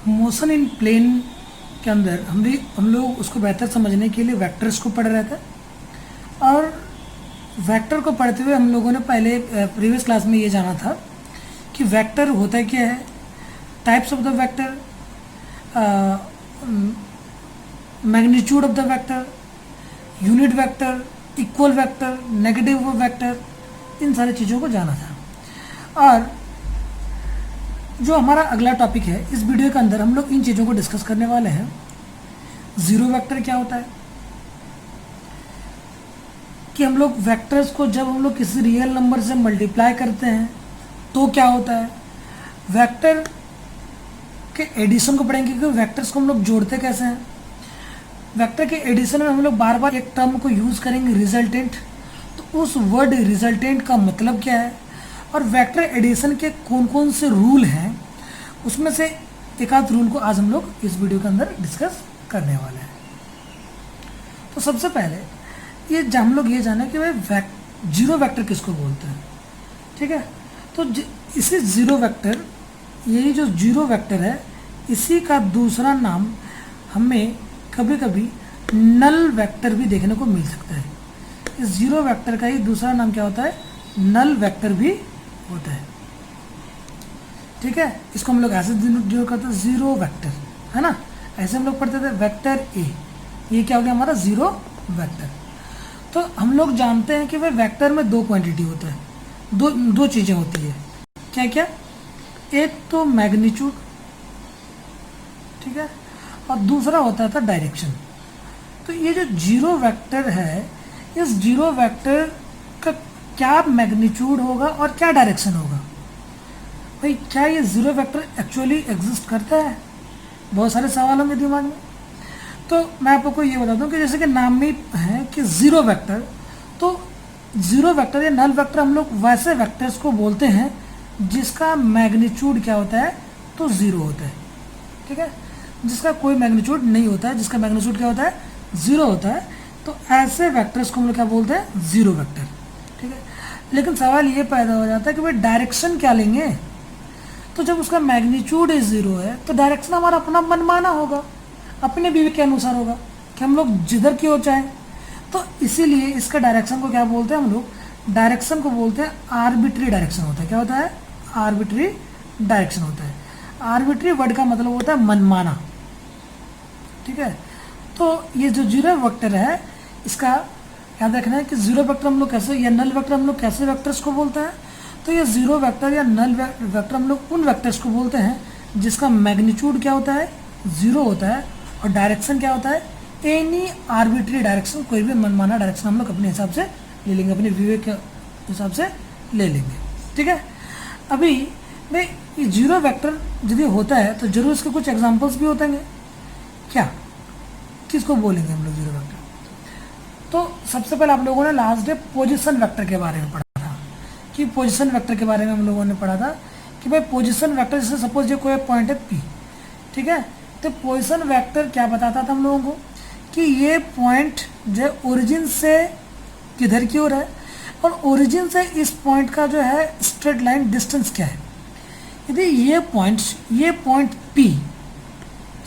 Motion in plane के अंदर हम लोग उसको बेहतर समझने के लिए वेक्टर्स को पढ़ रहे थे। और वेक्टर को पढ़ते हुए हम लोगों ने पहले प्रीवियस क्लास में ये जाना था कि वेक्टर होता क्या है, types of the vector, magnitude of the vector, unit vector, equal vector, negative vector, इन सारी चीज़ों को जाना था। और जो हमारा अगला टॉपिक है इस वीडियो के अंदर हम लोग इन चीज़ों को डिस्कस करने वाले हैं। ज़ीरो वेक्टर क्या होता है, कि हम लोग वेक्टर्स को जब हम लोग किसी रियल नंबर से मल्टीप्लाई करते हैं तो क्या होता है, वेक्टर के एडिशन को पढ़ेंगे कि वेक्टर्स को हम लोग जोड़ते कैसे हैं। वेक्टर के एडिशन में हम लोग बार बार एक टर्म को यूज़ करेंगे रिजल्टेंट, तो उस वर्ड रिजल्टेंट का मतलब क्या है, और वेक्टर एडिशन के कौन कौन से रूल हैं, उसमें से एक आध रूल को आज हम लोग इस वीडियो के अंदर डिस्कस करने वाले हैं। तो सबसे पहले ये हम लोग ये जाने कि भाई जीरो वेक्टर किसको बोलते हैं। ठीक है, तो इसी जीरो वेक्टर, यही जो जीरो वेक्टर है, इसी का दूसरा नाम हमें कभी कभी नल वेक्टर भी देखने को मिल सकता है। इस जीरो वेक्टर का ही दूसरा नाम क्या होता है, नल वेक्टर भी होता है। ठीक है, इसको हम लोग ऐसे डिनोट करते हैं जीरो वेक्टर, है ना। ऐसे हम लोग पढ़ते थे वेक्टर ए, ये क्या हो गया हमारा जीरो वेक्टर। तो हम लोग जानते हैं कि भाई वेक्टर में दो क्वांटिटी होता है, दो चीज़ें होती है। क्या क्या, एक तो मैग्नीट्यूड, ठीक है, और दूसरा होता था डायरेक्शन। तो ये जो जीरो वेक्टर है, इस जीरो वेक्टर का क्या मैग्नीट्यूड होगा और क्या डायरेक्शन होगा। भाई क्या ये जीरो वेक्टर एक्चुअली एग्जिस्ट करता है, बहुत सारे सवाल होंगे दिमाग में। तो मैं आपको ये बता दूं कि जैसे कि नाम में है कि जीरो वेक्टर, तो जीरो वेक्टर या नल वेक्टर हम लोग वैसे वेक्टर्स को बोलते हैं जिसका मैग्नीट्यूड क्या होता है, तो ज़ीरो होता है। ठीक है, जिसका कोई मैग्नीट्यूड नहीं होता है, जिसका मैग्नीट्यूड क्या होता है, ज़ीरो होता है, तो ऐसे वेक्टर्स को हम लोग क्या बोलते हैं, ज़ीरो वेक्टर। ठीक है, लेकिन सवाल ये पैदा हो जाता है कि भाई डायरेक्शन क्या लेंगे। तो जब उसका मैग्नीट्यूड ज़ीरो है तो डायरेक्शन हमारा अपना मनमाना होगा, अपने विवेक के अनुसार होगा कि हम लोग जिधर की ओर चाहें। तो इसीलिए इसका डायरेक्शन को क्या बोलते हैं हम लोग, डायरेक्शन को बोलते हैं आर्बिट्री डायरेक्शन होता है। क्या होता है, आर्बिट्री डायरेक्शन होता है। आर्बिट्री वर्ड का मतलब होता है मनमाना। ठीक है, तो ये जो जीरो वेक्टर है इसका याद रखना है कि जीरो वेक्टर हम लोग कैसे, या नल वेक्टर हम लोग कैसे वेक्टर्स को बोलते हैं। तो ये जीरो वेक्टर या नल वेक्टर हम लोग उन वेक्टर्स को बोलते हैं जिसका मैग्नीट्यूड क्या होता है, ज़ीरो होता है, और डायरेक्शन क्या होता है, एनी आर्बिट्री डायरेक्शन, कोई भी मनमाना डायरेक्शन हम लोग अपने हिसाब से ले लेंगे, अपने विवेक के हिसाब से ले लेंगे। ठीक है, अभी भाई ये जीरो वेक्टर यदि होता है तो जरूर इसके कुछ एग्जाम्पल्स भी होते हैं। क्या, किसको बोलेंगे हम लोग जीरो वेक्टर। तो सबसे पहले आप लोगों ने लास्ट डे पोजीशन वेक्टर के बारे में पढ़ा था, कि पोजीशन वेक्टर के बारे में हम लोगों ने पढ़ा था कि भाई पोजीशन वेक्टर, जैसे सपोज ये कोई पॉइंट है पी, ठीक है, तो पोजीशन वेक्टर क्या बताता था हम लोगों को कि ये पॉइंट जो ओरिजिन से किधर की ओर है, और ओरिजिन से इस पॉइंट का जो है स्ट्रेट लाइन डिस्टेंस क्या है। यदि ये पॉइंट P,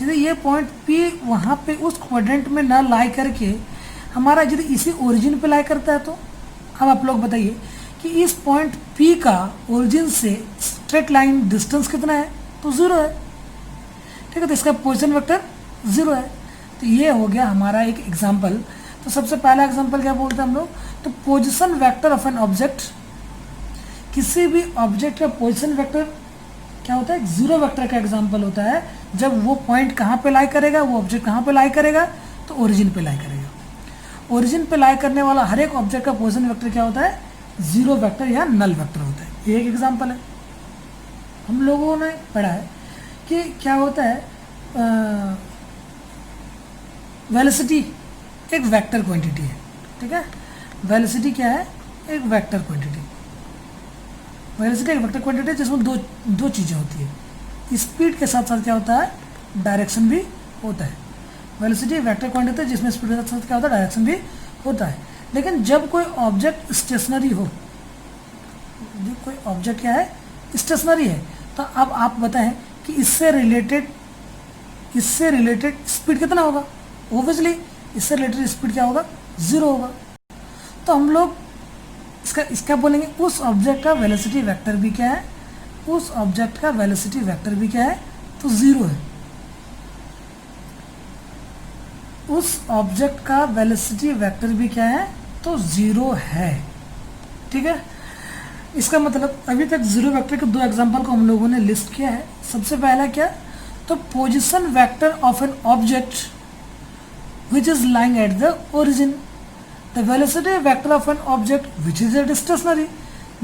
यदि ये पॉइंट P वहाँ पे उस क्वाड्रेंट में ना लाई करके हमारा यदि इसी ओरिजिन पे लाई करता है, तो अब आप लोग बताइए कि इस पॉइंट P का ओरिजिन से स्ट्रेट लाइन डिस्टेंस कितना है, तो ज़ीरो है। ठीक है, तो इसका पोजीशन वेक्टर ज़ीरो है। तो ये हो गया हमारा एक एग्जाम्पल। तो सबसे पहला एग्जाम्पल क्या बोलते हैं हम लोग, तो position vector of an object, किसी भी ऑब्जेक्ट का पोजीशन वेक्टर क्या होता है, जीरो वेक्टर का एग्जाम्पल होता है जब वो पॉइंट कहाँ पे लाई करेगा, वो ऑब्जेक्ट कहाँ पे लाई करेगा, तो ओरिजिन पे लाई करेगा। ओरिजिन पे लाई करने वाला हर एक ऑब्जेक्ट का पोजीशन वेक्टर क्या होता है, जीरो वेक्टर या नल वेक्टर होता है। ये एक एग्जाम्पल है। हम लोगों ने पढ़ा है कि क्या होता है, वेलोसिटी एक वेक्टर क्वांटिटी है। ठीक है, वेलोसिटी क्या है, एक वेक्टर क्वांटिटी। वेलोसिटी एक वेक्टर क्वांटिटी है जिसमें दो चीज़ें होती है, स्पीड के साथ साथ क्या होता है, डायरेक्शन भी होता है। वेलोसिटी एक वेक्टर क्वांटिटी है जिसमें स्पीड के साथ साथ क्या होता है, डायरेक्शन भी होता है। लेकिन जब कोई ऑब्जेक्ट स्टेशनरी हो, जो कोई ऑब्जेक्ट क्या है, स्टेशनरी है, तो अब आप बताएं कि इससे रिलेटेड इससे रिलेटेड स्पीड कितना होगा, ऑब्वियसली इससे रिलेटेड स्पीड क्या होगा, 0 होगा। तो हम लोग इसका बोलेंगे उस ऑब्जेक्ट का वेलोसिटी वेक्टर भी क्या है, उस ऑब्जेक्ट का वेलोसिटी वेक्टर भी क्या है, तो 0 है। उस ऑब्जेक्ट का वेलोसिटी वेक्टर भी क्या है, तो 0 है। ठीक है, इसका मतलब अभी तक 0 वेक्टर के 2 एग्जांपल को हम लोगों ने लिस्ट किया है। सबसे पहला क्या, तो position vector of an object which is lying at the origin, the velocity vector of an object which is at stationary।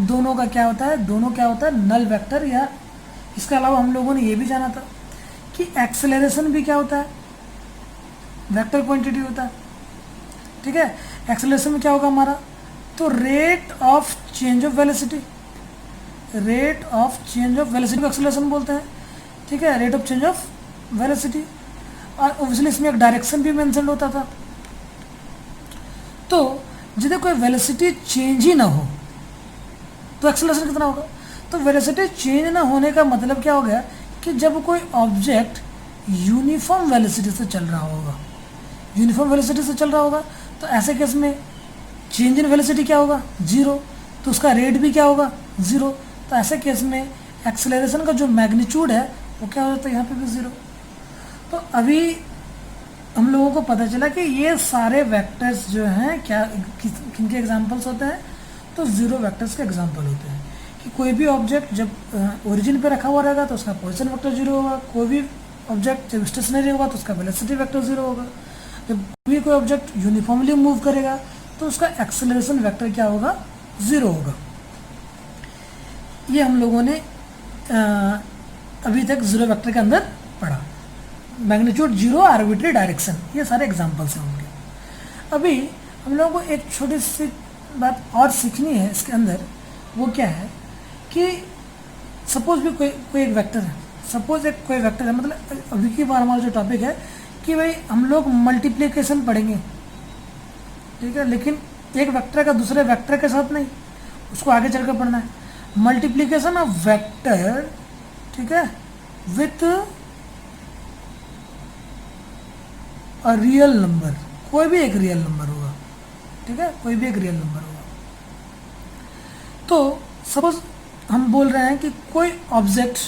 दोनों का क्या होता है, दोनों क्या होता है, नल वेक्टर। या इसके अलावा हम लोगों ने ये भी जाना था कि एक्सेलरेशन भी क्या होता है, वेक्टर क्वांटिटी होता है। ठीक है, एक्सेलरेशन में क्या होगा हमारा, तो rate of change of velocity, rate of change of velocity को एक्सेलरेशन बोलते हैं। ठीक है, rate of change of velocity. और ऑब्वियसली इसमें एक डायरेक्शन भी मेंशन होता था। तो यदि कोई वेलोसिटी चेंज ही ना हो तो एक्सेलरेशन कितना होगा। तो वेलोसिटी चेंज ना होने का मतलब क्या हो गया कि जब कोई ऑब्जेक्ट यूनिफॉर्म वेलोसिटी से चल रहा होगा, यूनिफॉर्म वेलोसिटी से चल रहा होगा, तो ऐसे केस में चेंज इन वेलोसिटी क्या होगा, 0। तो उसका रेट भी क्या होगा, 0। तो ऐसे केस में एक्सेलरेशन का जो मैग्नीट्यूड है वो क्या हो जाता है, यहाँ पे भी 0। तो अभी हम लोगों को पता चला कि ये सारे वेक्टर्स जो हैं क्या किनके एग्जांपल्स होते हैं, तो 0 वेक्टर्स के एग्जांपल होते हैं। कि कोई भी ऑब्जेक्ट जब ओरिजिन पे रखा हुआ रहेगा तो उसका पोजीशन वेक्टर 0 होगा, कोई भी ऑब्जेक्ट जब स्टेशनरी होगा तो उसका वेलोसिटी वेक्टर 0 होगा, जब कोई ऑब्जेक्ट यूनिफॉर्मली मूव करेगा तो उसका एक्सेलरेशन वेक्टर क्या होगा, 0 होगा। ये हम लोगों ने अभी तक 0 वेक्टर के अंदर पढ़ा। मैग्नीट्यूड 0, आर्बिट्री डायरेक्शन, ये सारे एग्जांपल्स हैं उनके। अभी हम लोगों को एक छोटी सी बात और सीखनी है इसके अंदर। वो क्या है कि सपोज भी कोई एक वेक्टर है, सपोज एक कोई वेक्टर है, मतलब अभी की बार हमारा जो टॉपिक है कि भाई हम लोग मल्टीप्लिकेशन पढ़ेंगे, ठीक है, लेकिन एक वेक्टर का दूसरे वेक्टर के साथ नहीं, उसको आगे चलकर पढ़ना है। मल्टीप्लिकेशन ऑफ वेक्टर, ठीक है, विथ अ रियल नंबर, कोई भी एक रियल नंबर होगा। ठीक है, कोई भी एक रियल नंबर होगा। तो सपोज हम बोल रहे हैं कि कोई ऑब्जेक्ट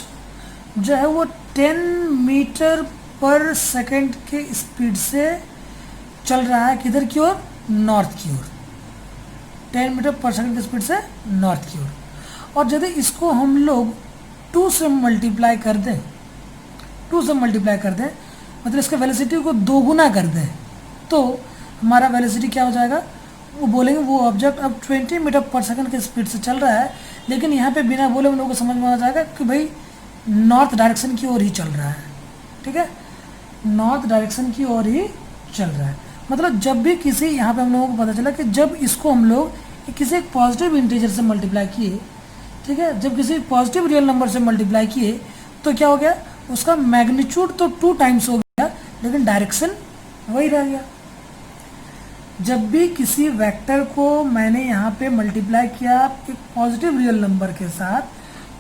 जो है वो 10 मीटर पर सेकेंड के स्पीड से चल रहा है, किधर की ओर, नॉर्थ की ओर, 10 मीटर पर सेकेंड की स्पीड से नॉर्थ की ओर। और यदि इसको हम लोग 2 से मल्टीप्लाई कर दें, 2 से मल्टीप्लाई कर दें, मतलब इसके वेलोसिटी को 2 गुना कर दें, तो हमारा वेलोसिटी क्या हो जाएगा, वो बोलेंगे वो ऑब्जेक्ट अब 20 मीटर पर सेकंड की स्पीड से चल रहा है, लेकिन यहाँ पे बिना बोले हम लोगों को समझ में आ जाएगा कि भाई नॉर्थ डायरेक्शन की ओर ही चल रहा है। ठीक है, नॉर्थ डायरेक्शन की ओर ही चल रहा है। मतलब जब भी किसी, यहाँ पे हम लोगों को पता चला कि जब इसको हम लोग किसी एक पॉजिटिव इंटीजर से मल्टीप्लाई किए, ठीक है, जब किसी पॉजिटिव रियल नंबर से मल्टीप्लाई किए तो क्या हो गया, उसका मैग्नीट्यूड तो 2 टाइम्स हो गया, लेकिन डायरेक्शन वही रह गया। जब भी किसी वेक्टर को मैंने यहाँ पे मल्टीप्लाई किया एक पॉजिटिव रियल नंबर के साथ,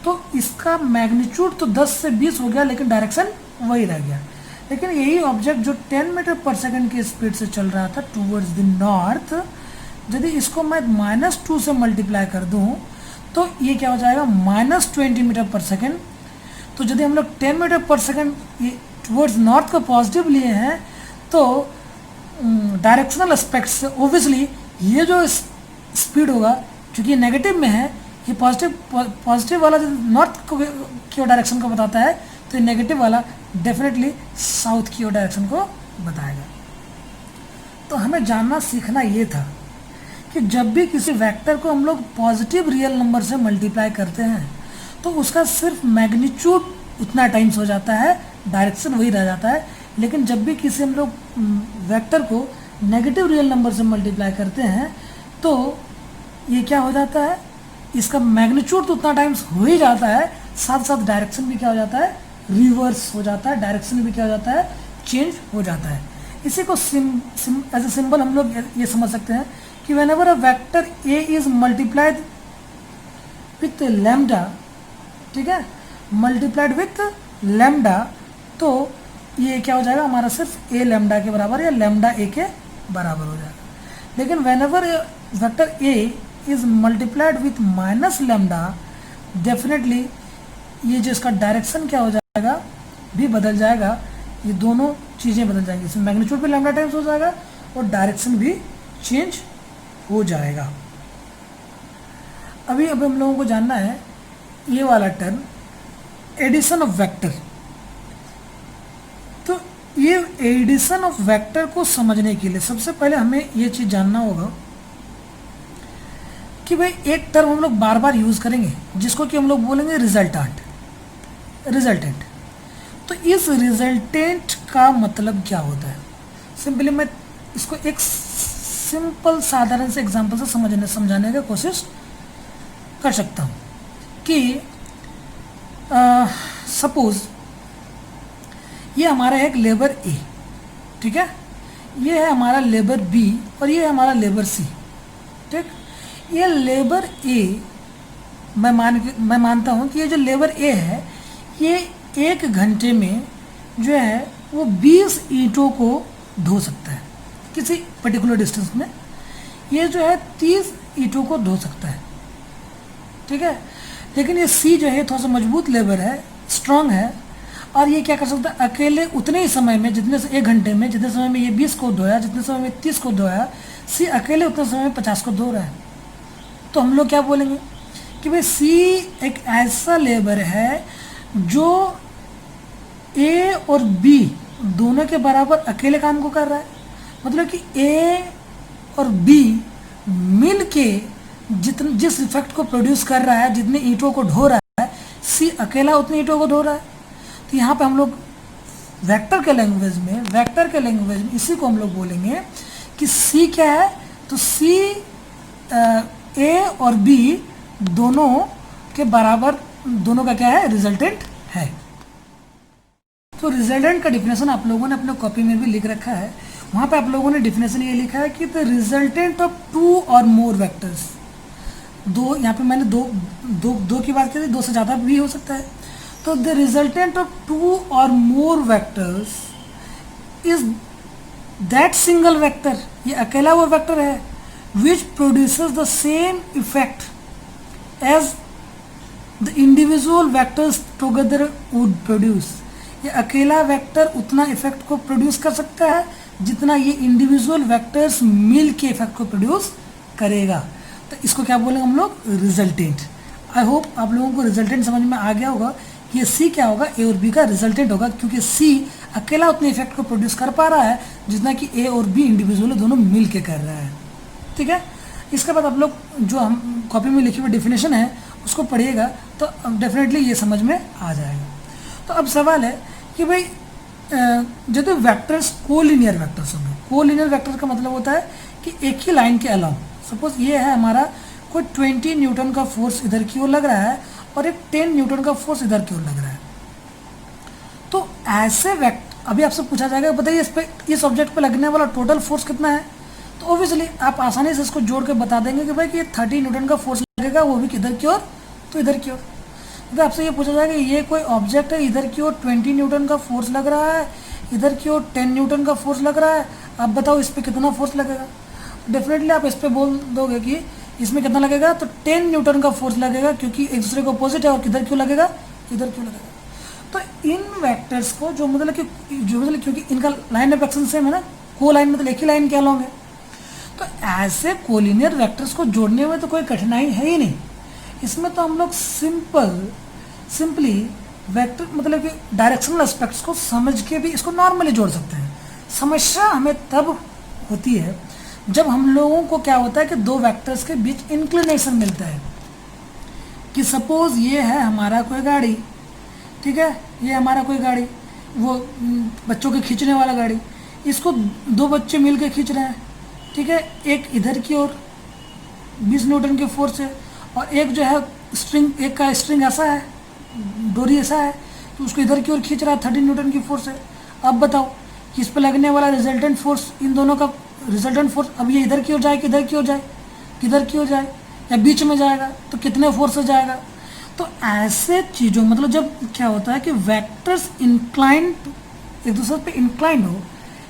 तो इसका मैग्नीट्यूड तो 10 से 20 हो गया, लेकिन डायरेक्शन वही रह गया। लेकिन यही ऑब्जेक्ट जो 10 मीटर पर सेकंड की स्पीड से चल रहा था टूवर्ड्स द नॉर्थ, यदि इसको मैं -2 से मल्टीप्लाई कर दूँ तो ये क्या हो जाएगा, -20 मीटर पर सेकंड। तो यदि हम लोग 10 मीटर पर सेकंड टूवर्ड्स नॉर्थ का पॉजिटिव लिए हैं, तो डायरेक्शनल एस्पेक्ट से ओब्वियसली ये जो स्पीड होगा, क्योंकि नेगेटिव में है, ये पॉजिटिव वाला जो नॉर्थ की ओर डायरेक्शन को बताता है, तो ये नेगेटिव वाला डेफिनेटली साउथ की ओर डायरेक्शन को बताएगा। तो हमें जानना सीखना ये था कि जब भी किसी वेक्टर को हम लोग पॉजिटिव रियल नंबर से मल्टीप्लाई करते हैं तो उसका सिर्फ मैग्नीट्यूड उतना टाइम्स हो जाता है, डायरेक्शन वही रह जाता है। लेकिन जब भी किसी हम लोग वेक्टर को नेगेटिव रियल नंबर से मल्टीप्लाई करते हैं तो ये क्या हो जाता है, इसका मैग्नीट्यूड तो उतना टाइम्स हो ही जाता है, साथ साथ डायरेक्शन भी क्या हो जाता है, रिवर्स हो जाता है, डायरेक्शन भी क्या हो जाता है, चेंज हो जाता है। इसी को एज ए सिंबल हम लोग ये समझ सकते हैं कि whenever a vector A is multiplied with lambda, ठीक है, मल्टीप्लाइड विथ लैम्डा, तो ये क्या हो जाएगा हमारा, सिर्फ ए लैम्डा के बराबर या लैम्डा ए के बराबर हो जाएगा। लेकिन when ever vector A is multiplied with minus lambda, definitely ये जो इसका डायरेक्शन क्या हो जाएगा, भी बदल जाएगा। ये दोनों चीज़ें बदल जाएंगी, इसमें मैग्नीट्यूड भी लैम्डा टाइम्स हो जाएगा और डायरेक्शन भी चेंज हो जाएगा। अभी हम लोगों को जानना है ये वाला टर्म, एडिशन ऑफ वेक्टर। तो ये एडिशन ऑफ वेक्टर को समझने के लिए सबसे पहले हमें ये चीज़ जानना होगा कि भाई एक टर्म हम लोग बार बार यूज़ करेंगे जिसको कि हम लोग बोलेंगे रिजल्टेंट। तो इस रिजल्टेंट का मतलब क्या होता है? सिंपली मैं इसको एक सिंपल साधारण से एग्जांपल से समझाने की कोशिश कर सकता हूँ कि सपोज ये हमारा एक लेबर ए, ठीक है, ये है हमारा लेबर बी और ये है हमारा लेबर सी, ठीक। ये लेबर ए मैं मानता हूँ कि ये जो लेबर ए है ये 1 घंटे में जो है वो 20 ईंटों को ढो सकता है किसी पर्टिकुलर डिस्टेंस में। ये जो है 30 ईंटों को ढो सकता है, ठीक है। लेकिन ये सी जो है थोड़ा सा मजबूत लेबर है, स्ट्रांग है, और ये क्या कर सकता है, अकेले उतने ही समय में, जितने से 1 घंटे में जितने समय में ये 20 को धोया, जितने समय में 30 को धोया, सी अकेले उतने समय में 50 को धो रहा है। तो हम लोग क्या बोलेंगे कि भाई सी एक ऐसा लेबर है जो ए और बी दोनों के बराबर अकेले काम को कर रहा है। मतलब कि ए और बी मिल के जिस इफेक्ट को प्रोड्यूस कर रहा है, जितने ईंटों को ढो रहा है, सी अकेला उतने ईंटों को ढो रहा है। तो यहाँ पे हम लोग वेक्टर के लैंग्वेज में इसी को हम लोग बोलेंगे कि सी क्या है, तो सी ए और बी दोनों के बराबर, दोनों का क्या है, रिजल्टेंट है। तो रिजल्टेंट का डिफिनेशन आप लोगों ने अपने कॉपी में भी लिख रखा है। वहाँ पे आप लोगों ने डिफिनेशन ये लिखा है कि द रिजल्टेंट ऑफ 2 और मोर वेक्टर्स, दो, यहाँ पे मैंने दो की बात की थी, 2 से ज़्यादा भी हो सकता है। तो द रिजल्टेंट ऑफ 2 और more vectors is that single vector, ये अकेला वो वेक्टर है, which produces the same effect as the individual vectors together would produce. ये अकेला वेक्टर उतना इफेक्ट को प्रोड्यूस कर सकता है जितना ये इंडिविजुअल वेक्टर्स मिल के इफेक्ट को प्रोड्यूस करेगा। तो इसको क्या बोलेंगे हम लोग, रिजल्टेंट। आई होप आप लोगों को रिजल्टेंट समझ में आ गया होगा कि ये सी क्या होगा, ए और बी का रिजल्टेंट होगा, क्योंकि सी अकेला उतने इफेक्ट को प्रोड्यूस कर पा रहा है जितना कि ए और बी इंडिविजुअली दोनों मिल के कर रहा है, ठीक है। इसके बाद आप लोग जो हम कॉपी में लिखी हुई डेफिनेशन है उसको पढ़िएगा तो डेफिनेटली ये समझ में आ जाएगा। तो अब सवाल है कि भाई जो तो वेक्टर्स कोलिनियर वेक्टर्स होंगे, कोलिनियर वेक्टर का मतलब होता है कि एक ही लाइन के अलाउंग, सपोज ये है हमारा कोई 20 न्यूटन का फोर्स इधर की ओर लग रहा है और एक 10 न्यूटन का फोर्स इधर की ओर लग रहा है। तो ऐसे अभी आपसे पूछा जाएगा बताइए इस ऑब्जेक्ट पे लगने वाला टोटल फोर्स कितना है, तो ऑब्वियसली आप आसानी से इसको जोड़ के बता देंगे कि भाई कि 30 न्यूटन का फोर्स लगेगा, वो भी किधर की ओर, तो इधर की ओर। तो आपसे ये पूछा जाएगा ये कोई ऑब्जेक्ट है, इधर की ओर 20 न्यूटन का फोर्स लग रहा है, इधर की ओर 10 न्यूटन का फोर्स लग रहा है, आप बताओ इस पर कितना फोर्स लगेगा। डेफिनेटली आप इस पर बोल दोगे कि इसमें कितना लगेगा, तो 10 न्यूटन का फोर्स लगेगा, क्योंकि एक दूसरे को अपोजिट है और किधर क्यों लगेगा, इधर क्यों लगेगा। तो इन वेक्टर्स को जो मतलब क्योंकि इनका लाइन ऑफ एक्शन सेम है ना, को लाइन मतलब एक ही लाइन के अलोंग है, तो ऐसे कोलिनियर वेक्टर्स को जोड़ने में तो कोई कठिनाई है ही नहीं। इसमें तो हम लोग सिंपली वेक्टर मतलब कि डायरेक्शनल एस्पेक्ट्स को समझ के भी इसको नॉर्मली जोड़ सकते हैं। समस्या हमें तब होती है जब हम लोगों को क्या होता है कि दो वेक्टर्स के बीच इंक्लिनेशन मिलता है। कि सपोज ये है हमारा कोई गाड़ी, ठीक है, ये हमारा कोई गाड़ी, वो बच्चों के खींचने वाला गाड़ी, इसको दो बच्चे मिल के खींच रहे हैं, ठीक है। एक इधर की ओर 20 न्यूटन के फोर्स है और एक जो है स्ट्रिंग, एक का स्ट्रिंग ऐसा है, डोरी ऐसा है, तो उसको इधर की ओर खींच रहा है, 30 न्यूटन की फोर्स है। अब बताओ कि इस पर लगने वाला रिजल्टेंट फोर्स, इन दोनों का रिजल्टेंट फोर्स, अब ये इधर की ओर जाए कि इधर की ओर जाए, किधर की ओर जाए, या बीच में जाएगा तो कितने फोर्स से जाएगा। तो ऐसे चीज़ों मतलब जब क्या होता है कि वेक्टर्स इंक्लाइंड एक दूसरे पे इंक्लाइंड हो,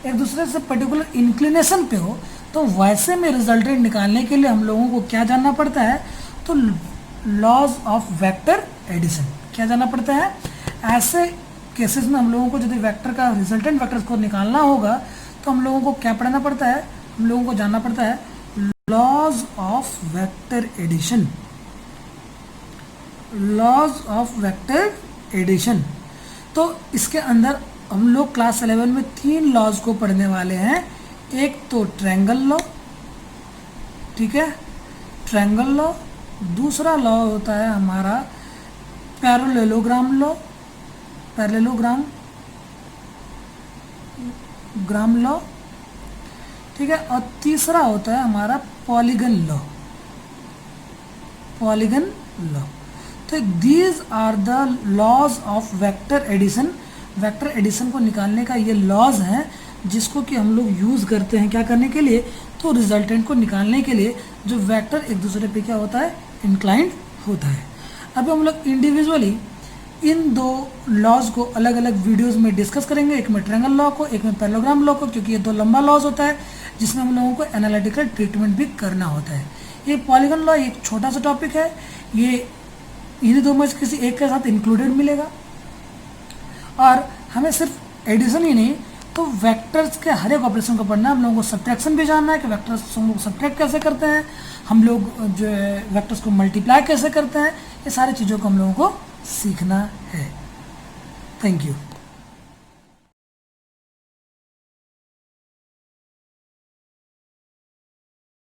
एक दूसरे से पर्टिकुलर इंक्लिनेशन पे हो, तो वैसे में रिजल्टेंट निकालने के लिए हम लोगों को क्या जानना पड़ता है, तो लॉज ऑफ वेक्टर एडिशन क्या जानना पड़ता है। ऐसे केसेस में हम लोगों को यदि वेक्टर का रिजल्टेंट वेक्टर को निकालना होगा तो हम लोगों को क्या पढ़ना पड़ता है, हम लोगों को जानना पड़ता है laws of vector addition, laws of vector addition. तो इसके अंदर हम लोग क्लास 11 में 3 लॉज को पढ़ने वाले हैं। एक तो ट्रायंगल लॉ, ठीक है, ट्रायंगल लॉ। दूसरा लॉ होता है हमारा पैरेललोग्राम लॉ, पैरेललोग्राम लॉ, ठीक है। और तीसरा होता है हमारा पॉलीगन लॉ, पॉलीगन लॉ। तो these are the laws of vector addition. Vector addition को निकालने का ये लॉज हैं जिसको कि हम लोग यूज़ करते हैं क्या करने के लिए, तो रिजल्टेंट को निकालने के लिए जो वेक्टर एक दूसरे पे क्या होता है, इंक्लाइंड होता है। अब हम लोग इंडिविजुअली इन 2 लॉज को अलग अलग वीडियोस में डिस्कस करेंगे, एक में ट्रायंगल लॉ को, एक में पैरेललोग्राम लॉ को, क्योंकि ये 2 लंबा लॉज होता है जिसमें हम लोगों को एनालिटिकल ट्रीटमेंट भी करना होता है। ये पॉलीगन लॉ एक छोटा सा टॉपिक है, ये इन्हीं 2 में से किसी एक के साथ इंक्लूडेड मिलेगा। और हमें सिर्फ एडिशन ही नहीं, तो वेक्टर्स के हर एक ऑपरेशन को पढ़ना है। हम लोगों को सब्ट्रैक्शन भी जानना है कि वेक्टर्स हम लोग सब्ट्रैक्ट कैसे करते हैं, हम लोग जो है वेक्टर्स को मल्टीप्लाई कैसे करते हैं, ये सारी चीज़ों को हम लोगों को सीखना है। Thank you.